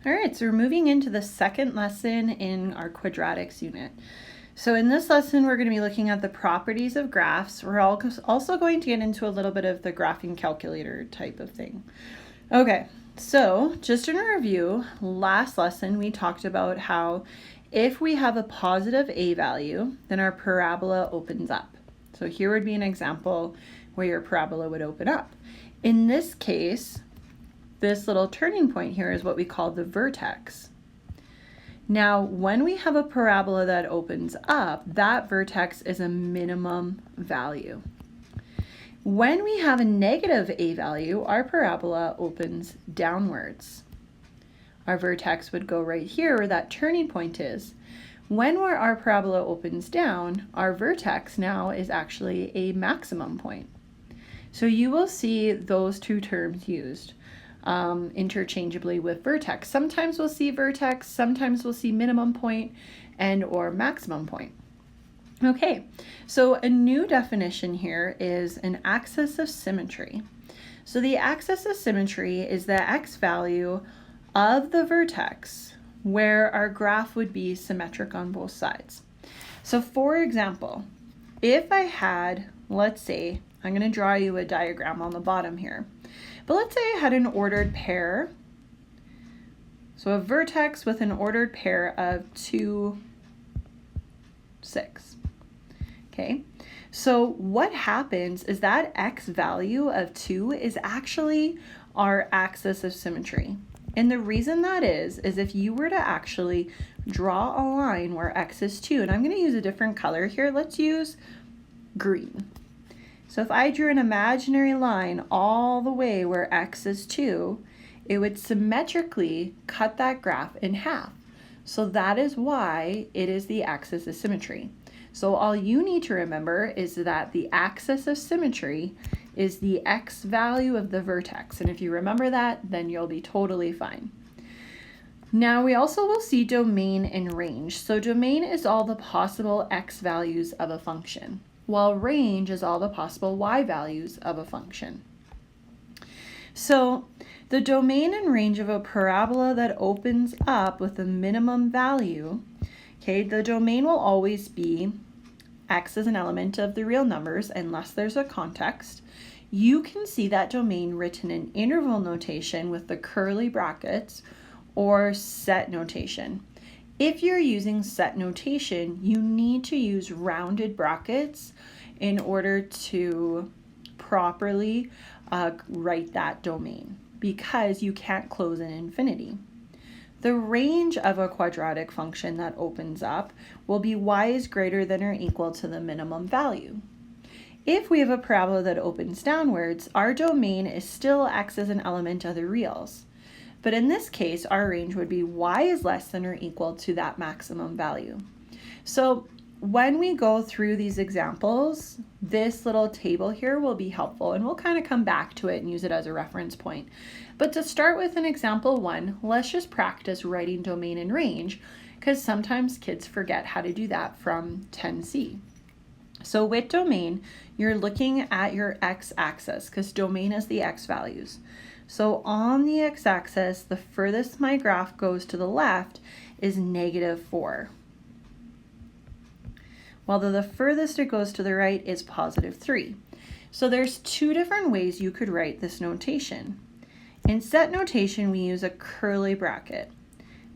All right, so we're moving into the second lesson in our quadratics unit. So in this lesson, we're going to be looking at the properties of graphs. We're also going to get into a little bit of the graphing calculator type of thing. Okay, so just in a review, last lesson we talked about how if we have a positive a value, then our parabola opens up. So here would be an example where your parabola would open up. In this case, this little turning point here is what we call the vertex. Now, when we have a parabola that opens up, that vertex is a minimum value. When we have a negative a value, our parabola opens downwards. Our vertex would go right here where that turning point is. When our parabola opens down, our vertex now is actually a maximum point. So you will see those two terms used interchangeably with vertex. Sometimes we'll see vertex, sometimes we'll see minimum point and or maximum point. Okay, so a new definition here is an axis of symmetry. So the axis of symmetry is the x value of the vertex where our graph would be symmetric on both sides. So for example, if I had, let's say, I'm going to draw you a diagram on the bottom here. But let's say I had an ordered pair. So a vertex with an ordered pair of 2, 6. Okay, so what happens is that x value of 2 is actually our axis of symmetry. And the reason that is if you were to actually draw a line where x is 2, and I'm going to use a different color here, let's use green. So if I drew an imaginary line all the way where x is 2, it would symmetrically cut that graph in half. So that is why it is the axis of symmetry. So all you need to remember is that the axis of symmetry is the x value of the vertex. And if you remember that, then you'll be totally fine. Now we also will see domain and range. So domain is all the possible x values of a function, while range is all the possible y values of a function. So the domain and range of a parabola that opens up with a minimum value, okay, the domain will always be x as an element of the real numbers unless there's a context. You can see that domain written in interval notation with the curly brackets or set notation. If you're using set notation, you need to use rounded brackets in order to properly write that domain, because you can't close an infinity. The range of a quadratic function that opens up will be y is greater than or equal to the minimum value. If we have a parabola that opens downwards, our domain is still x as an element of the reals. But in this case, our range would be y is less than or equal to that maximum value. So when we go through these examples, this little table here will be helpful, and we'll kind of come back to it and use it as a reference point. But to start with an example 1, let's just practice writing domain and range, because sometimes kids forget how to do that from 10C. So with domain, you're looking at your x-axis, because domain is the x values. So on the x-axis, the furthest my graph goes to the left is -4. While the furthest it goes to the right is +3. So there's two different ways you could write this notation. In set notation, we use a curly bracket.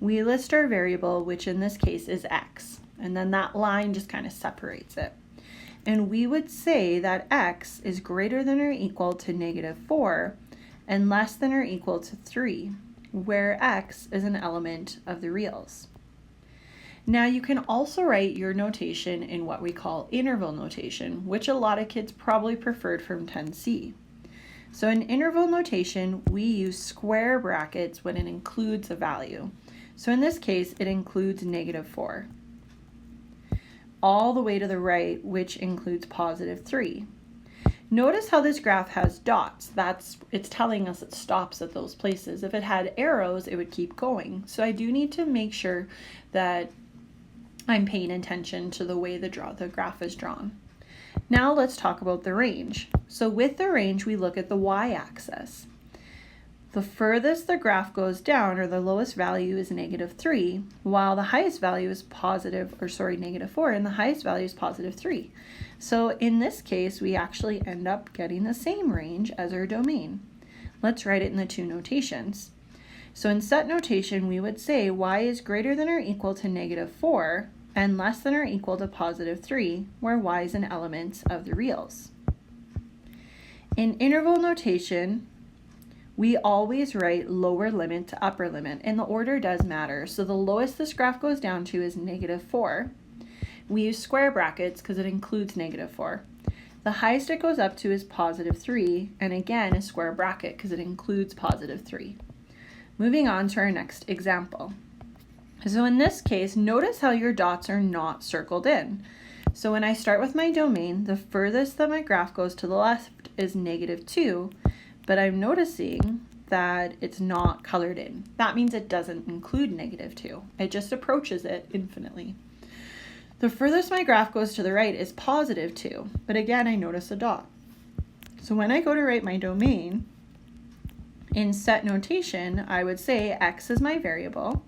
We list our variable, which in this case is x, and then that line just kind of separates it. And we would say that x is greater than or equal to -4 and less than or equal to 3, where x is an element of the reals. Now you can also write your notation in what we call interval notation, which a lot of kids probably preferred from 10C. So in interval notation, we use square brackets when it includes a value. So in this case, it includes -4. All the way to the right, which includes +3. Notice how this graph has dots. It's telling us it stops at those places. If it had arrows, it would keep going. So I do need to make sure that I'm paying attention to the way the graph is drawn. Now let's talk about the range. So with the range, we look at the y-axis. the furthest the graph goes down, or the lowest value, is -3, while the highest value is -4, and the highest value is +3. So in this case, we actually end up getting the same range as our domain. Let's write it in the two notations. So in set notation, we would say y is greater than or equal to -4 and less than or equal to +3, where y is an element of the reals. In interval notation, we always write lower limit to upper limit, and the order does matter. So the lowest this graph goes down to is -4. We use square brackets because it includes -4. The highest it goes up to is +3, and again a square bracket because it includes +3. Moving on to our next example. So in this case, notice how your dots are not circled in. So when I start with my domain, the furthest that my graph goes to the left is -2, but I'm noticing that it's not colored in. That means it doesn't include -2. It just approaches it infinitely. The furthest my graph goes to the right is +2, but again, I notice a dot. So when I go to write my domain, in set notation, I would say x is my variable,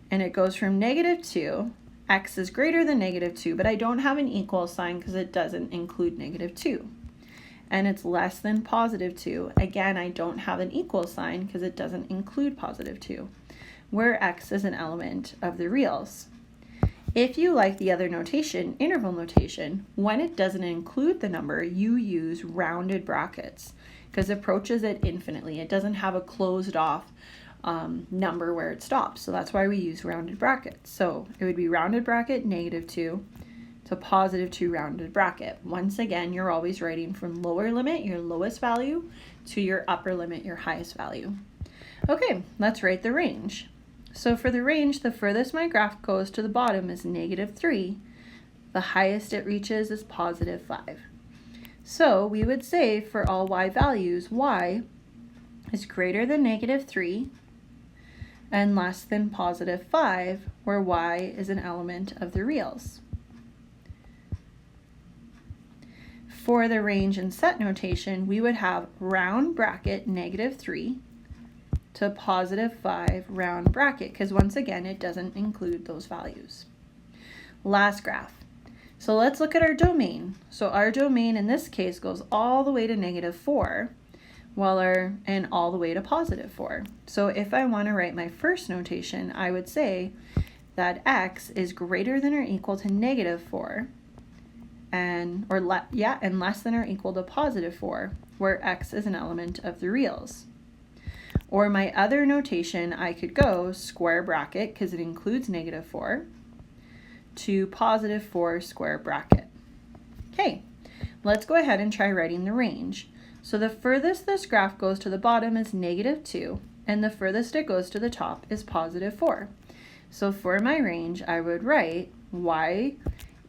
and it goes from -2, x is greater than -2, but I don't have an equal sign because it doesn't include -2. And it's less than +2. Again, I don't have an equal sign because it doesn't include +2, where x is an element of the reals. If you like the other notation, interval notation, when it doesn't include the number, you use rounded brackets because it approaches it infinitely. It doesn't have a closed off number where it stops. So that's why we use rounded brackets. So it would be rounded bracket -2 to +2 rounded bracket. Once again, you're always writing from lower limit, your lowest value, to your upper limit, your highest value. Okay, let's write the range. So for the range, the furthest my graph goes to the bottom is -3. The highest it reaches is +5. So we would say for all y values, y is greater than -3 and less than +5, where y is an element of the reals. For the range and set notation, we would have round bracket -3 to +5 round bracket, because once again, it doesn't include those values. Last graph. So let's look at our domain. So our domain in this case goes all the way to -4, and all the way to +4. So if I want to write my first notation, I would say that x is greater than or equal to -4 and less than or equal to +4, where x is an element of the reals. Or my other notation, I could go square bracket because it includes -4 to +4 square bracket. Okay, let's go ahead and try writing the range. So the furthest this graph goes to the bottom is -2, and the furthest it goes to the top is +4. So for my range, I would write y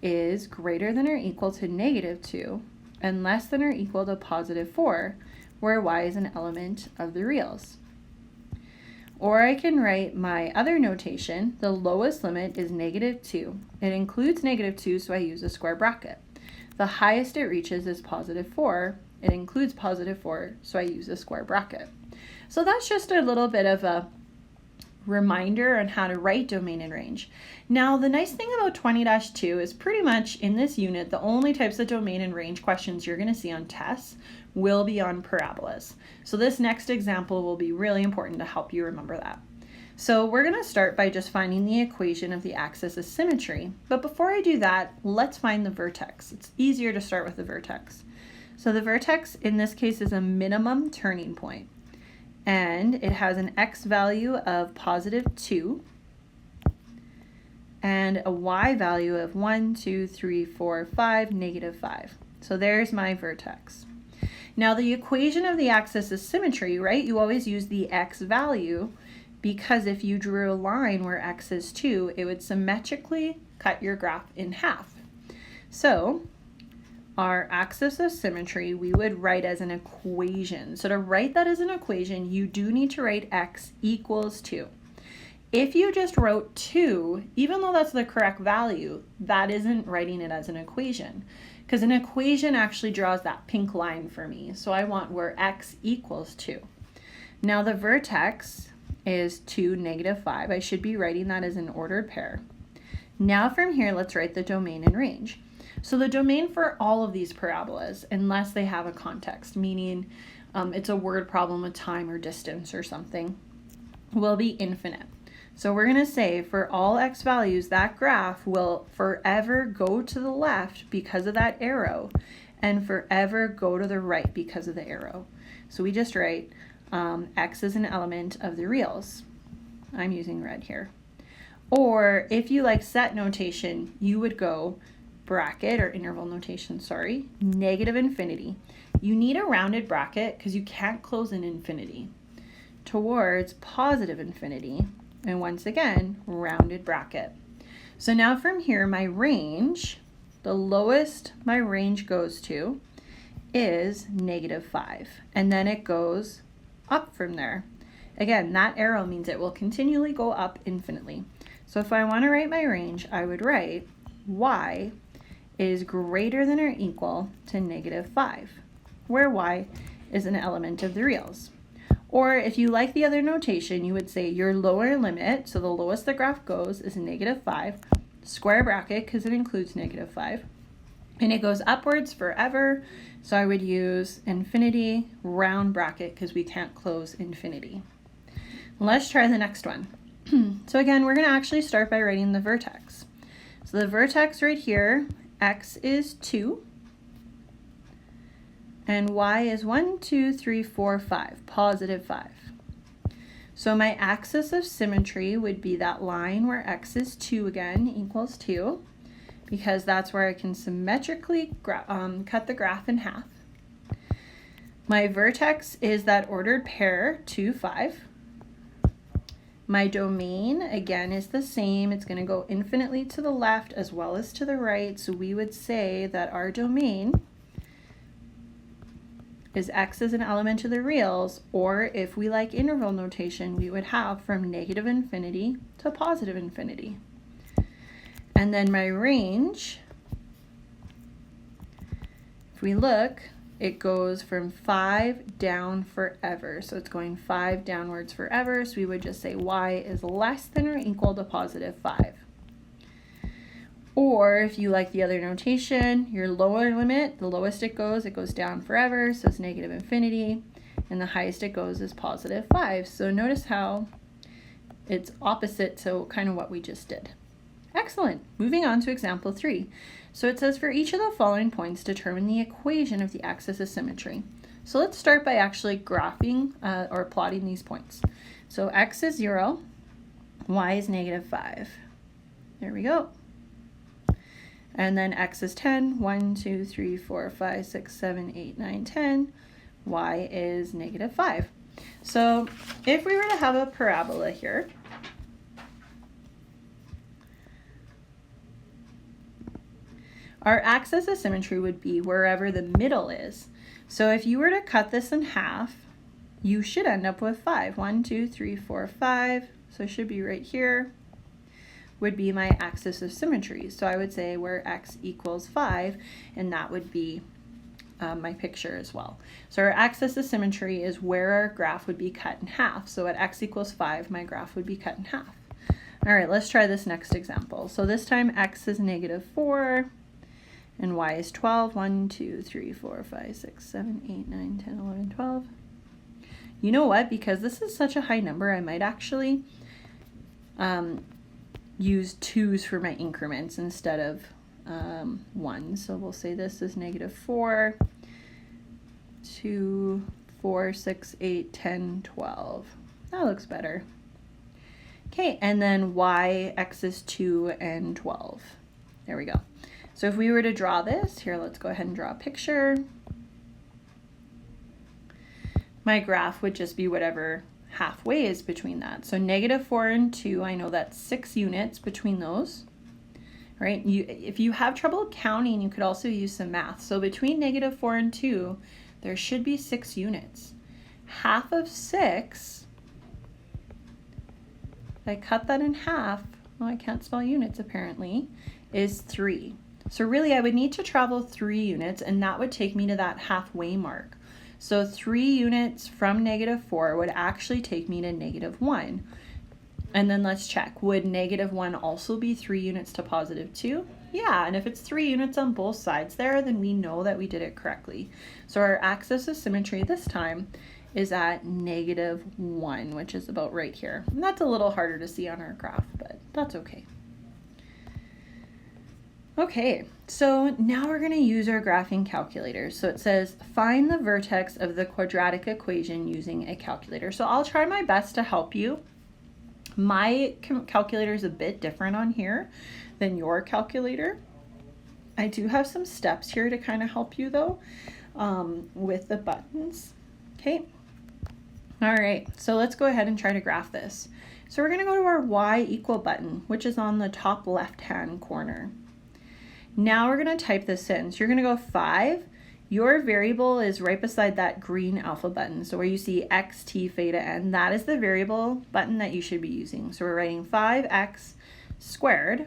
is greater than or equal to -2 and less than or equal to +4, where y is an element of the reals. Or I can write my other notation. The lowest limit is -2. It includes -2, so I use a square bracket. The highest it reaches is +4. It includes +4, so I use a square bracket. So that's just a little bit of a reminder on how to write domain and range. Now, the nice thing about 20-2 is pretty much in this unit, the only types of domain and range questions you're going to see on tests will be on parabolas. So this next example will be really important to help you remember that. So we're going to start by just finding the equation of the axis of symmetry. But before I do that, let's find the vertex. It's easier to start with the vertex. So the vertex in this case is a minimum turning point, and it has an x value of +2 and a y value of 1, 2, 3, 4, 5, -5. So there's my vertex. Now the equation of the axis of symmetry, right? You always use the x value because if you drew a line where x is 2, it would symmetrically cut your graph in half. So our axis of symmetry we would write as an equation. So to write that as an equation, you do need to write x equals 2. If you just wrote 2, even though that's the correct value, that isn't writing it as an equation, because an equation actually draws that pink line for me. So I want where x equals 2. Now the vertex is 2, -5. I should be writing that as an ordered pair. Now from here, let's write the domain and range. So the domain for all of these parabolas, unless they have a context, meaning it's a word problem with time or distance or something, will be infinite. So we're going to say for all x values, that graph will forever go to the left because of that arrow and forever go to the right because of the arrow. So we just write x is an element of the reals. I'm using red here. Or if you like set notation, you would go bracket, or interval notation, sorry, -infinity. You need a rounded bracket because you can't close an infinity, towards +infinity. And once again, rounded bracket. So now from here, my range, the lowest my range goes to is -5. And then it goes up from there. Again, that arrow means it will continually go up infinitely. So if I want to write my range, I would write y is greater than or equal to -5, where y is an element of the reals. Or if you like the other notation, you would say your lower limit, so the lowest the graph goes is -5, square bracket because it includes -5, and it goes upwards forever, so I would use infinity, round bracket because we can't close infinity. Let's try the next one. So again, we're going to actually start by writing the vertex. So the vertex right here, x is 2, and y is 1, 2, 3, 4, 5, +5. So my axis of symmetry would be that line where x is 2 again, equals 2, because that's where I can symmetrically cut the graph in half. My vertex is that ordered pair, 2, 5. My domain, again, is the same. It's going to go infinitely to the left as well as to the right. So we would say that our domain is x as an element of the reals, or if we like interval notation, we would have from -infinity to +infinity. And then my range, if we look, it goes from 5 down forever. So it's going 5 downwards forever. So we would just say y is less than or equal to +5. Or if you like the other notation, your lower limit, the lowest it goes down forever. So it's -infinity. And the highest it goes is +5. So notice how it's opposite to kind of what we just did. Excellent. Moving on to example 3. So it says for each of the following points, determine the equation of the axis of symmetry. So let's start by actually graphing or plotting these points. So x is 0, y is -5. There we go. And then x is 10, 1, 2, 3, 4, 5, 6, 7, 8, 9, 10. Y is -5. So if we were to have a parabola here, our axis of symmetry would be wherever the middle is. So if you were to cut this in half, you should end up with 5. 1, 2, 3, 4, 5. So it should be right here, would be my axis of symmetry. So I would say where x equals 5, and that would be my picture as well. So our axis of symmetry is where our graph would be cut in half. So at x equals 5, my graph would be cut in half. All right, let's try this next example. So this time x is -4. And y is 12. 1, 2, 3, 4, 5, 6, 7, 8, 9, 10, 11, 12. You know what? Because this is such a high number, I might actually use 2's for my increments instead of 1. So we'll say this is -4, 2, 4, 6, 8, 10, 12. That looks better. Okay, and then y, x is 2 and 12. There we go. So if we were to draw this, here, let's go ahead and draw a picture. My graph would just be whatever halfway is between that. So -4 and 2, I know that's 6 units between those, right? If you have trouble counting, you could also use some math. So between -4 and 2, there should be 6 units. Half of 6, if I cut that in half, well, I can't spell units apparently, is 3. So really I would need to travel 3 units, and that would take me to that halfway mark. So 3 units from -4 would actually take me to -1. And then let's check, would -1 also be 3 units to +2? Yeah, and if it's 3 units on both sides there, then we know that we did it correctly. So our axis of symmetry this time is at -1, which is about right here. And that's a little harder to see on our graph, but that's okay. Okay, so now we're going to use our graphing calculator. So it says, find the vertex of the quadratic equation using a calculator. So I'll try my best to help you. My calculator is a bit different on here than your calculator. I do have some steps here to kind of help you though with the buttons. Okay. All right, so let's go ahead and try to graph this. So we're going to go to our y equal button, which is on the top left-hand corner. Now we're going to type this in. So you're going to go 5. Your variable is right beside that green alpha button. So where you see x, t, theta, n, that is the variable button that you should be using. So we're writing 5x squared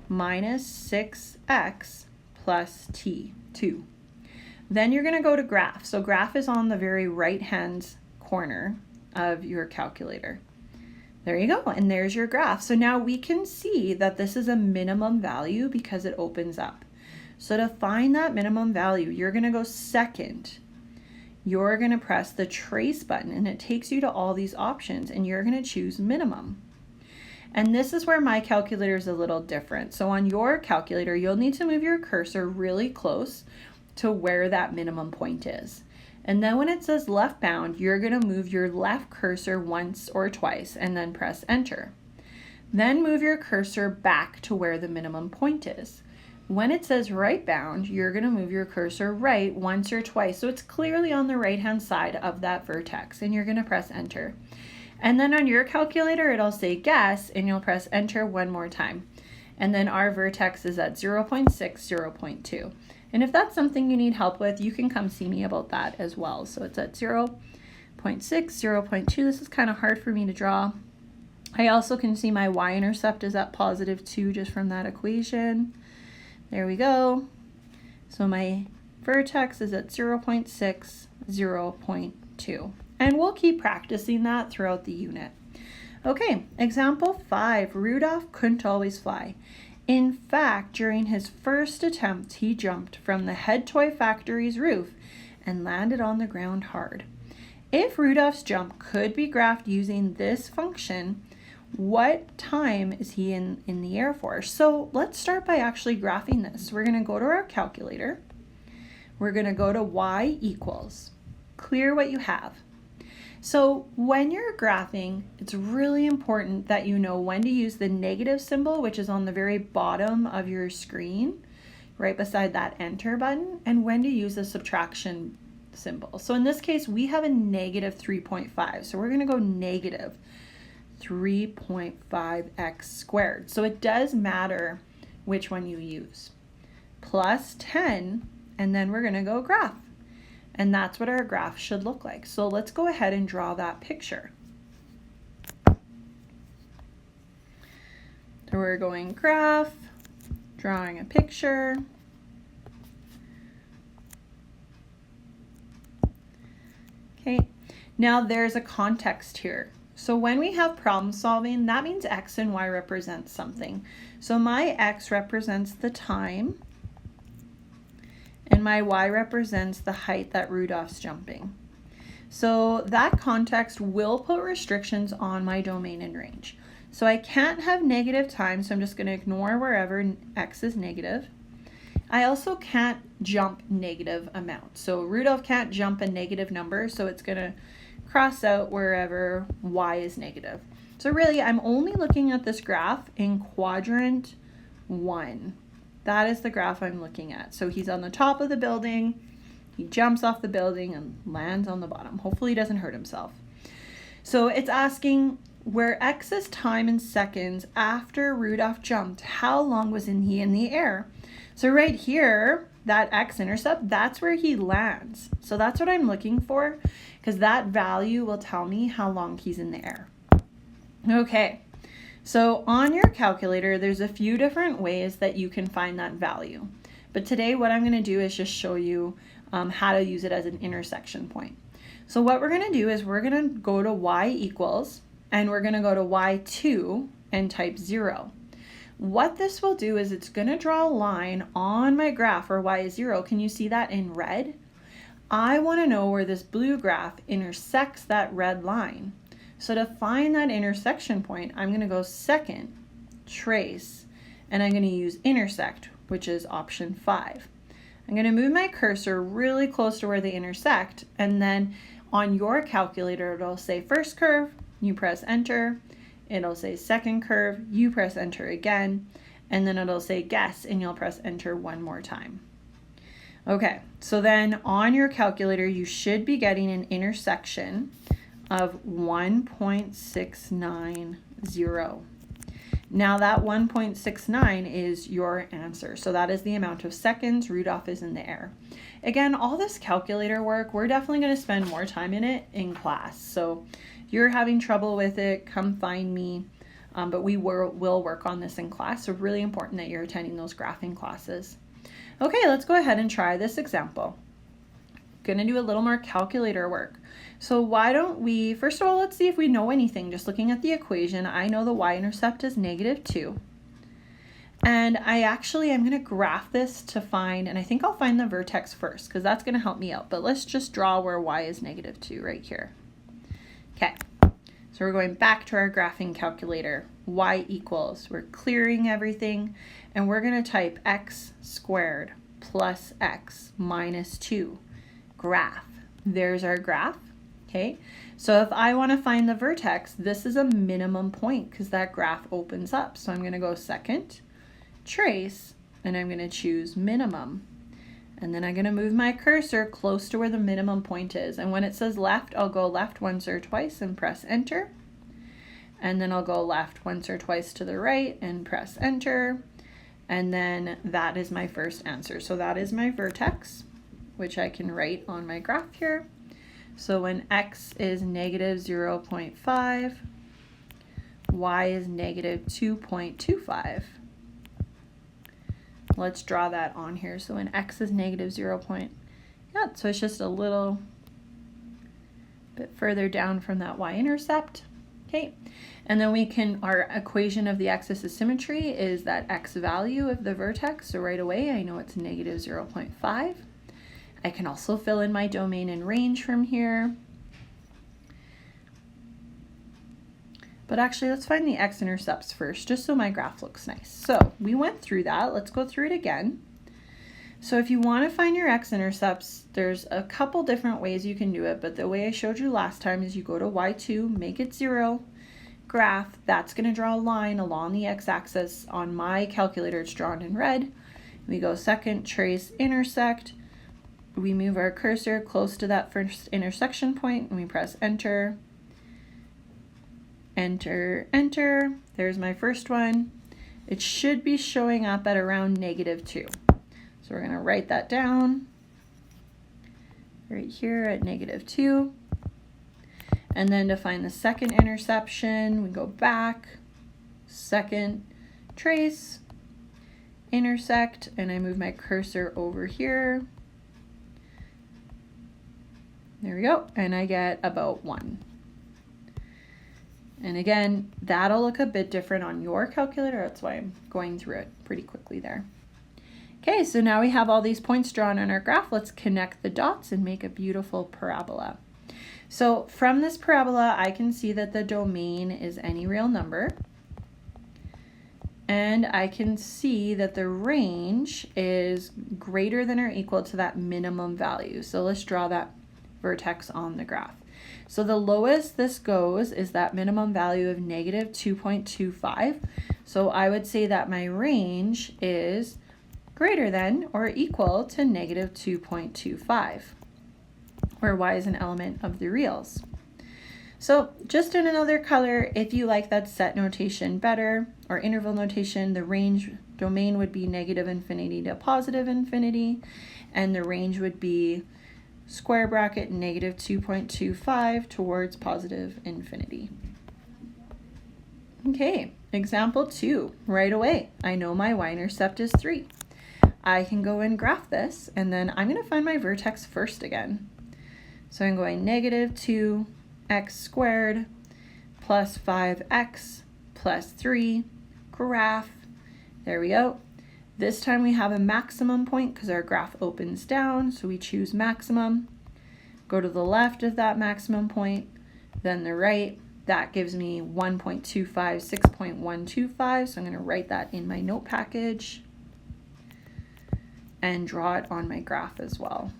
minus 6x plus t, 2. Then you're going to go to graph. So graph is on the very right-hand corner of your calculator. There you go, and there's your graph. So now we can see that this is a minimum value because it opens up. So to find that minimum value, you're going to go second. You're going to press the trace button, and it takes you to all these options, and you're going to choose minimum. And this is where my calculator is a little different. So on your calculator, you'll need to move your cursor really close to where that minimum point is. And then when it says left bound, you're going to move your left cursor once or twice and then press enter. Then move your cursor back to where the minimum point is. When it says right bound, you're going to move your cursor right once or twice. So it's clearly on the right-hand side of that vertex, and you're going to press enter. And then on your calculator, it'll say guess, and you'll press enter one more time. And then our vertex is at 0.6, 0.2. And if that's something you need help with, you can come see me about that as well. So it's at 0.6, 0.2. This is kind of hard for me to draw. I also can see my y-intercept is at +2 just from that equation. There we go. So my vertex is at 0.6, 0.2. And we'll keep practicing that throughout the unit. Okay, example 5, Rudolph couldn't always fly. In fact, during his first attempt, he jumped from the head toy factory's roof and landed on the ground hard. If Rudolph's jump could be graphed using this function, what time is he in the air for? So let's start by actually graphing this. We're going to go to our calculator. We're going to go to y equals. Clear what you have. So when you're graphing, it's really important that you know when to use the negative symbol, which is on the very bottom of your screen, right beside that enter button, and when to use the subtraction symbol. So in this case, we have a -3.5. So we're going to go negative 3.5x squared. So it does matter which one you use. Plus 10, and then we're going to go graph. And that's what our graph should look like. So let's go ahead and draw that picture. So we're going graph, drawing a picture. Okay, now there's a context here. So when we have problem solving, that means x and y represent something. So my x represents the time, and my y represents the height that Rudolph's jumping. So that context will put restrictions on my domain and range. So I can't have negative time, so I'm just going to ignore wherever x is negative. I also can't jump negative amounts. So Rudolph can't jump a negative number, so it's going to cross out wherever y is negative. So really, I'm only looking at this graph in quadrant 1. That is the graph I'm looking at. So he's on the top of the building, he jumps off the building and lands on the bottom. Hopefully he doesn't hurt himself. So it's asking where x is time in seconds after Rudolph jumped, how long was he in the air? So right here, that x-intercept, that's where he lands. So that's what I'm looking for, because that value will tell me how long he's in the air. Okay. So on your calculator, there's a few different ways that you can find that value. But today what I'm going to do is just show you how to use it as an intersection point. So what we're going to do is we're going to go to y equals, and we're going to go to y2 and type 0. What this will do is it's going to draw a line on my graph where y is 0. Can you see that in red? I want to know where this blue graph intersects that red line. So to find that intersection point, I'm going to go second, trace, and I'm going to use intersect, which is option 5. I'm going to move my cursor really close to where they intersect, and then on your calculator, it'll say first curve, you press enter. It'll say second curve, you press enter again, and then it'll say guess, and you'll press enter one more time. Okay, so then on your calculator, you should be getting an intersection of 1.690. Now that 1.69 is your answer. So that is the amount of seconds Rudolph is in the air. Again, all this calculator work, we're definitely going to spend more time in it in class. So if you're having trouble with it, come find me. But we will work on this in class. So really important that you're attending those graphing classes. Okay, let's go ahead and try this example. Going to do a little more calculator work. So why don't we, first of all, let's see if we know anything. Just looking at the equation, I know the y-intercept is -2. And I'm going to graph this to find, and I think I'll find the vertex first because that's going to help me out. But let's just draw where y is -2 right here. Okay, so we're going back to our graphing calculator. Y equals, we're clearing everything, and we're going to type x squared plus x minus 2. Graph. There's our graph. Okay, so if I want to find the vertex, this is a minimum point because that graph opens up. So I'm going to go second, trace, and I'm going to choose minimum. And then I'm going to move my cursor close to where the minimum point is. And when it says left, I'll go left once or twice and press enter. And then I'll go left once or twice to the right and press enter. And then that is my first answer. So that is my vertex, which I can write on my graph here. So when x is -0.5, y is -2.25. Let's draw that on here. So when x is -0. Yeah, so it's just a little bit further down from that y-intercept. Okay, and then we can, our equation of the axis of symmetry is that x value of the vertex. So right away, I know it's -0.5. I can also fill in my domain and range from here. But actually, let's find the x-intercepts first, just so my graph looks nice. So we went through that. Let's go through it again. So if you want to find your x-intercepts, there's a couple different ways you can do it, but the way I showed you last time is you go to y2, make it 0, graph. That's going to draw a line along the x-axis. On my calculator, it's drawn in red. We go second, trace, intersect. We move our cursor close to that first intersection point and we press enter, enter, enter. There's my first one. It should be showing up at around -2. So we're going to write that down right here at -2. And then to find the second interception, we go back, second, trace, intersect, and I move my cursor over here. There we go, and I get about 1. And again, that'll look a bit different on your calculator. That's why I'm going through it pretty quickly there. Okay, so now we have all these points drawn on our graph. Let's connect the dots and make a beautiful parabola. So from this parabola, I can see that the domain is any real number. And I can see that the range is greater than or equal to that minimum value. So let's draw that vertex on the graph. So the lowest this goes is that minimum value of -2.25. So I would say that my range is greater than or equal to -2.25, where y is an element of the reals. So just in another color, if you like that set notation better, or interval notation, the range domain would be -infinity to +infinity, and the range would be square bracket -2.25 towards +infinity. Okay, example 2. Right away, I know my y-intercept is 3. I can go and graph this, and then I'm going to find my vertex first again. So I'm going negative 2x squared plus 5x plus 3, graph. There we go. This time we have a maximum point because our graph opens down, so we choose maximum. Go to the left of that maximum point, then the right. That gives me 1.25, 6.125, so I'm going to write that in my note package and draw it on my graph as well.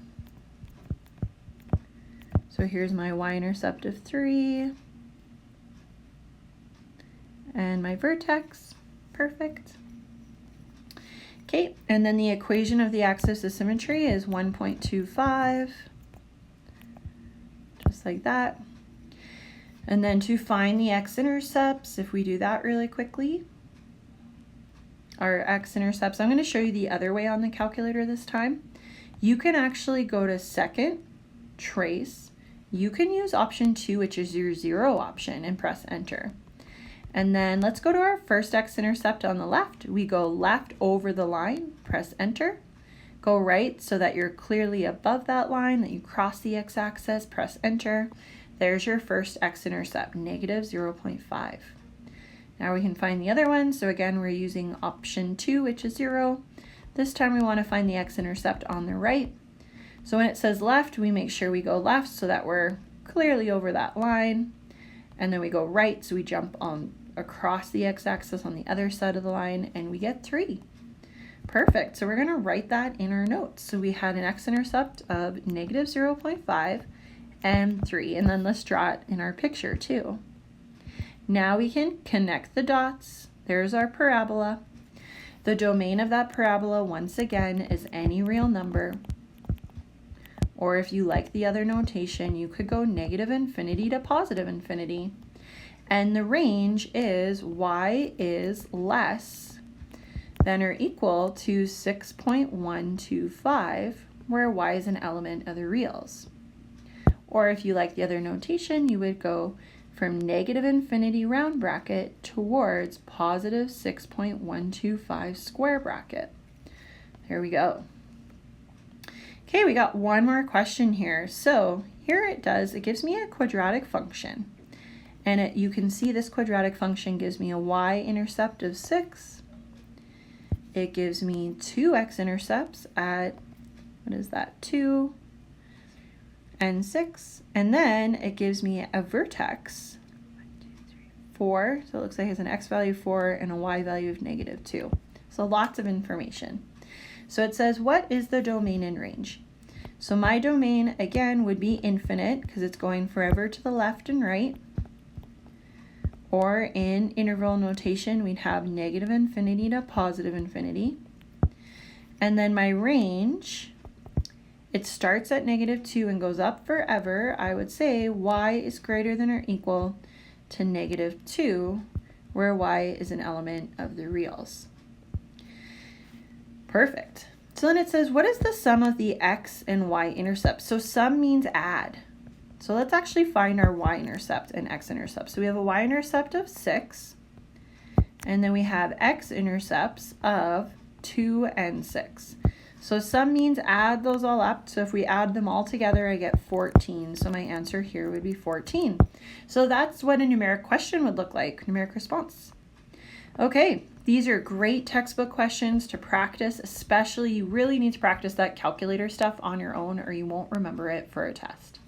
So here's my y-intercept of 3 and my vertex. Perfect. Okay, and then the equation of the axis of symmetry is 1.25, just like that. And then to find the x-intercepts, if we do that really quickly, our x-intercepts, I'm going to show you the other way on the calculator this time. You can actually go to second, trace. You can use option 2, which is your 0 option, and press enter. And then let's go to our first x-intercept on the left. We go left over the line, press enter. Go right so that you're clearly above that line, that you cross the x-axis, press enter. There's your first x-intercept, negative 0.5. Now we can find the other one. So again, we're using option 2, which is 0. This time we want to find the x-intercept on the right. So when it says left, we make sure we go left so that we're clearly over that line. And then we go right, so we jump on across the x-axis on the other side of the line, and we get 3. Perfect. So we're going to write that in our notes. So we had an x-intercept of negative 0.5 and 3. And then let's draw it in our picture too. Now we can connect the dots. There's our parabola. The domain of that parabola, once again, is any real number. Or if you like the other notation, you could go negative infinity to positive infinity. And the range is y is less than or equal to 6.125, where y is an element of the reals. Or if you like the other notation, you would go from negative infinity round bracket towards positive 6.125 square bracket. There we go. Okay, we got one more question here. So here it gives me a quadratic function. And you can see this quadratic function gives me a y-intercept of 6. It gives me 2 x-intercepts at, 2 and 6. And then it gives me a vertex, 4. So it looks like it has an x value of 4 and a y value of negative 2. So lots of information. So it says, what is the domain and range? So my domain, again, would be infinite because it's going forever to the left and right. Or in interval notation, we'd have negative infinity to positive infinity. And then my range, it starts at negative 2 and goes up forever. I would say y is greater than or equal to negative 2, where y is an element of the reals. Perfect. So then it says, what is the sum of the x and y-intercepts? So sum means add. So let's actually find our y-intercept and x-intercept. So we have a y-intercept of 6, and then we have x-intercepts of 2 and 6. So sum means add those all up. So if we add them all together, I get 14. So my answer here would be 14. So that's what a numeric question would look like, numeric response. Okay, these are great textbook questions to practice, especially you really need to practice that calculator stuff on your own or you won't remember it for a test.